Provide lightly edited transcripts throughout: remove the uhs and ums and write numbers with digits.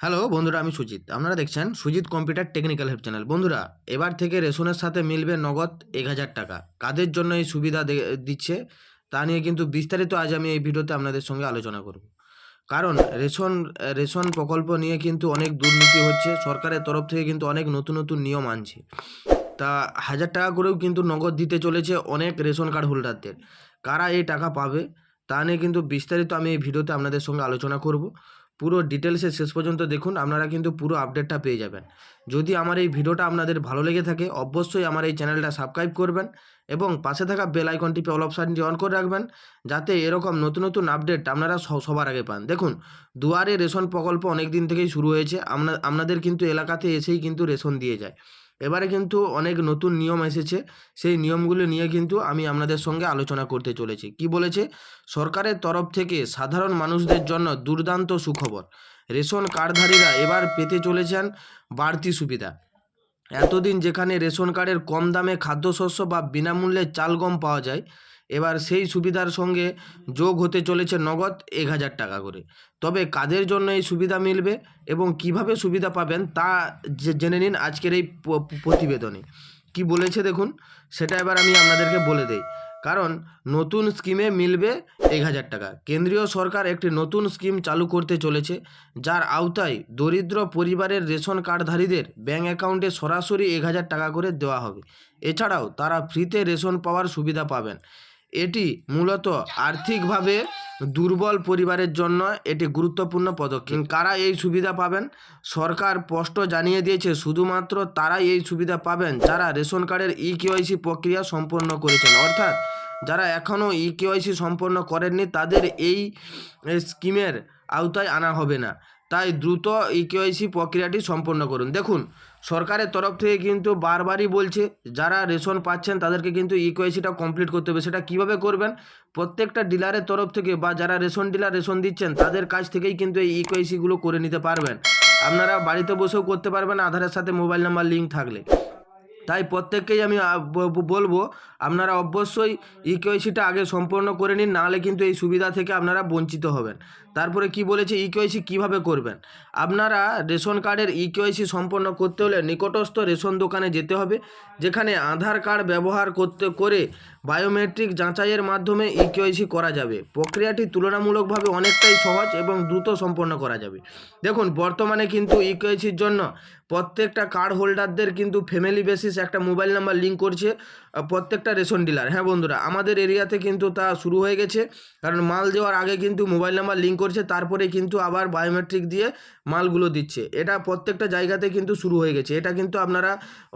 Hello বন্ধুরা, আমি সুজিত। আপনারা দেখছেন Sujit computer technical help channel. বন্ধুরা, এবার থেকে রেশনের সাথে মিলবে নগদ ১,০০০ টাকা। কাদের জন্য এই সুবিধা দিচ্ছে তা নিয়ে কিন্তু বিস্তারিত আজ আমি এই ভিডিওতে আপনাদের সঙ্গে আলোচনা করব। কারণ রেশন প্রকল্প নিয়ে কিন্তু অনেক দুর্নীতি হচ্ছে। সরকারের তরফ থেকে কিন্তু অনেক নতুন নতুন নিয়ম আনছে। তা ১,০০০ টাকা করেও কিন্তু নগদ দিতে চলেছে অনেক রেশন কার্ড হোল্ডারদের। কারা এই টাকা পাবে তা নিয়ে কিন্তু বিস্তারিত আমি এই ভিডিওতে আপনাদের সঙ্গে আলোচনা করব। পুরো ডিটেলসে শেষ পর্যন্ত দেখুন, আপনারা কিন্তু পুরো আপডেটটা পেয়ে যাবেন। যদি আমার এই ভিডিওটা আপনাদের ভালো লেগে থাকে অবশ্যই আমার এই চ্যানেলটা সাবস্ক্রাইব করবেন এবং পাশে থাকা বেল আইকন টিপে অল অপশানটি অন করে রাখবেন, যাতে এরকম নতুন নতুন আপডেট আপনারা সবার আগে পান। দেখুন, দুয়ারে রেশন প্রকল্প অনেক দিন থেকেই শুরু হয়েছে। আপনাদের কিন্তু এলাকাতে এসেই কিন্তু রেশন দিয়ে যায়। এবারে কিন্তু অনেক নতুন নিয়ম এসেছে। সেই নিয়মগুলো নিয়ে কিন্তু আমি আপনাদের সঙ্গে আলোচনা করতে চলেছি। কি বলেছে সরকারের তরফ থেকে? সাধারণ মানুষদের জন্য দুর্দান্ত সুখবর। রেশন কার্ডধারীরা এবার পেতে চলেছেন বাড়তি সুবিধা। এতদিন যেখানে রেশন কার্ডের কম দামে খাদ্যশস্য বা বিনামূল্যে চাল গম পাওয়া যায়, এবার সেই সুবিধার সঙ্গে যোগ হতে চলেছে নগদ ১,০০০ টাকা করে। তবে কাদের জন্য এই সুবিধা মিলবে এবং কিভাবে সুবিধা পাবেন তা জেনে নিন আজকের এই প্রতিবেদনে। কি বলেছে দেখুন, সেটা এবার আমি আপনাদেরকে বলে দেই। কারণ নতুন স্কিমে মিলবে ১,০০০ টাকা। কেন্দ্রীয় সরকার একটি নতুন স্কিম চালু করতে চলেছে, যার আওতায় দরিদ্র পরিবারের রেশন কার্ডধারীদের ব্যাঙ্ক অ্যাকাউন্টে সরাসরি ১,০০০ টাকা করে দেওয়া হবে। এছাড়াও তারা ফ্রিতে রেশন পাওয়ার সুবিধা পাবেন। এটি মূলত আর্থিকভাবে দুর্বল পরিবারের জন্য এটি গুরুত্বপূর্ণ পদক্ষেপ। কারা এই সুবিধা পাবেন? সরকার স্পষ্ট জানিয়ে দিয়েছে শুধুমাত্র তারাই এই সুবিধা পাবেন যারা রেশন কার্ডের ইকেওয়াইসি প্রক্রিয়া সম্পন্ন করেছেন। অর্থাৎ যারা এখনও ইকেওয়াইসি সম্পন্ন করেননি তাদের এই স্কিমের আওতায় আনা হবে না। তাই দ্রুত ইকেওয়াইসি প্রক্রিয়াটি সম্পন্ন করুন। দেখুন, সরকারের তরফ থেকে কিন্তু বারবারই বলছে যারা রেশন পাচ্ছেন তাদেরকে কিন্তু ইকেওয়াইসিটা কমপ্লিট করতে হবে। সেটা কীভাবে করবেন? প্রত্যেকটা ডিলারের তরফ থেকে বা যারা রেশন ডিলার রেশন দিচ্ছেন তাদের কাছ থেকেই কিন্তু এই ইকেওয়াইসিগুলো করে নিতে পারবেন। আপনারা বাড়িতে বসেও করতে পারবেন আধারের সাথে মোবাইল নাম্বার লিঙ্ক থাকলে। তাই প্রত্যেককেই আমি বলবো আপনারা অবশ্যই ইকেওয়াইসিটা আগে সম্পন্ন করে নিন, নাহলে কিন্তু এই সুবিধা থেকে আপনারা বঞ্চিত হবেন। তারপরে কি বলেছে ইকেওয়াইসি কীভাবে করবেন? আপনারা রেশন কার্ডের ইকেওয়াইসি সম্পন্ন করতে হলে নিকটস্থ রেশন দোকানে যেতে হবে, যেখানে আধার কার্ড ব্যবহার করে বায়োমেট্রিক যাচাইয়ের মাধ্যমে ইকেওয়াইসি করা যাবে। প্রক্রিয়াটি তুলনামূলকভাবে অনেকটাই সহজ এবং দ্রুত সম্পন্ন করা যাবে। দেখুন, বর্তমানে কিন্তু ইকেওয়াইসির জন্য প্রত্যেকটা কার্ড হোল্ডারদের কিন্তু ফ্যামিলি বেসিস একটা মোবাইল নাম্বার লিঙ্ক করছে প্রত্যেকটা রেশন ডিলার। হ্যাঁ বন্ধুরা, আমাদের এরিয়াতে কিন্তু তা শুরু হয়ে গেছে। কারণ মাল দেওয়ার আগে কিন্তু মোবাইল নাম্বার লিঙ্ক করছে, তারপরে কিন্তু আবার বায়োমেট্রিক দিয়ে মালগুলো দিচ্ছে। এটা প্রত্যেকটা জায়গাতে কিন্তু শুরু হয়ে গেছে। এটা কিন্তু আপনারা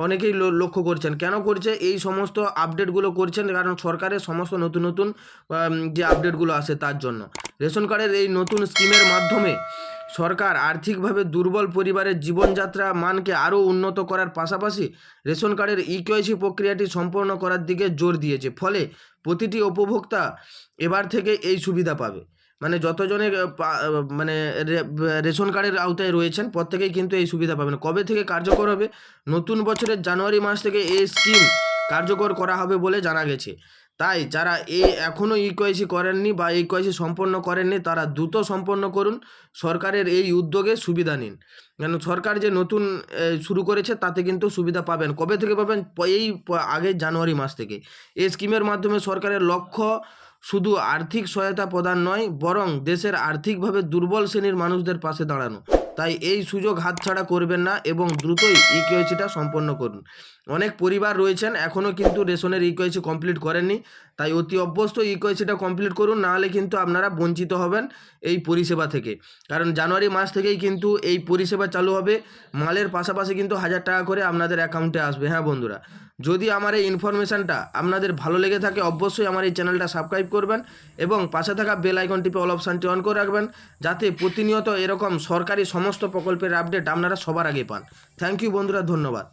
অনেকেই লক্ষ্য করছেন। কেন করছে? এই সমস্ত আপডেটগুলো করছেন কারণ সরকারের সমস্ত নতুন নতুন যে আপডেটগুলো আসে তার জন্য। রেশন কার্ডের এই নতুন স্কিমের মাধ্যমে সরকার আর্থিকভাবে দুর্বল পরিবারের জীবনযাত্রা মানকে আরও উন্নত করার পাশাপাশি রেশন কার্ডের ইকেওয়াইসি প্রক্রিয়াটি সম্পন্ন করার দিকে জোর দিয়েছে। ফলে প্রতিটি উপভোক্তা এবার থেকে এই সুবিধা পাবে। মানে যতজনের মানে রেশন কার্ডের আওতায় রয়েছেন প্রত্যেকেই কিন্তু এই সুবিধা পাবেন। কবে থেকে কার্যকর হবে? নতুন বছরের জানুয়ারি মাস থেকে এই স্কিম কার্যকর করা হবে বলে জানা গেছে। তাই যারা এখনও ইকেওয়াইসি করেননি বা ইকেওয়াইসি সম্পন্ন করেননি তারা দ্রুত সম্পন্ন করুন। সরকারের এই উদ্যোগে সুবিধা নিন। কেন সরকার যে নতুন শুরু করেছে তাতে কিন্তু সুবিধা পাবেন। কবে থেকে পাবেন? এই আগের জানুয়ারি মাস থেকে। এই স্কিমের মাধ্যমে সরকারের লক্ষ্য শুধু আর্থিক সহায়তা প্রদান নয়, বরং দেশের আর্থিকভাবে দুর্বল শ্রেণীর মানুষদের পাশে দাঁড়ানো। তাই এই সুযোগ হাতছাড়া করবেন না এবং দ্রুতই ইকেওয়াইসিটা সম্পন্ন করুন। অনেক পরিবার রয়েছেন এখনও কিন্তু রেশনের ইকেওয়াইসি কমপ্লিট করেননি, তাই অতি অবশ্যই ইকেওয়াইসিটা কমপ্লিট করুন, নাহলে কিন্তু আপনারা বঞ্চিত হবেন এই পরিষেবা থেকে। কারণ জানুয়ারি মাস থেকেই কিন্তু এই পরিষেবা চালু হবে। মালের পাশাপাশি কিন্তু ১,০০০ টাকা করে আপনাদের অ্যাকাউন্টে আসবে। হ্যাঁ বন্ধুরা, যদি আমার এই ইনফরমেশানটা আপনাদের ভালো লেগে থাকে অবশ্যই আমার এই চ্যানেলটা সাবস্ক্রাইব করবেন এবং পাশে থাকা বেল আইকন টিপে অল অপশানটি অন করে রাখবেন, যাতে প্রতিনিয়ত এরকম সরকারি সমস্ত প্রকল্পের আপডেট আপনারা সবার আগে পান। থ্যাংক ইউ বন্ধুরা, ধন্যবাদ।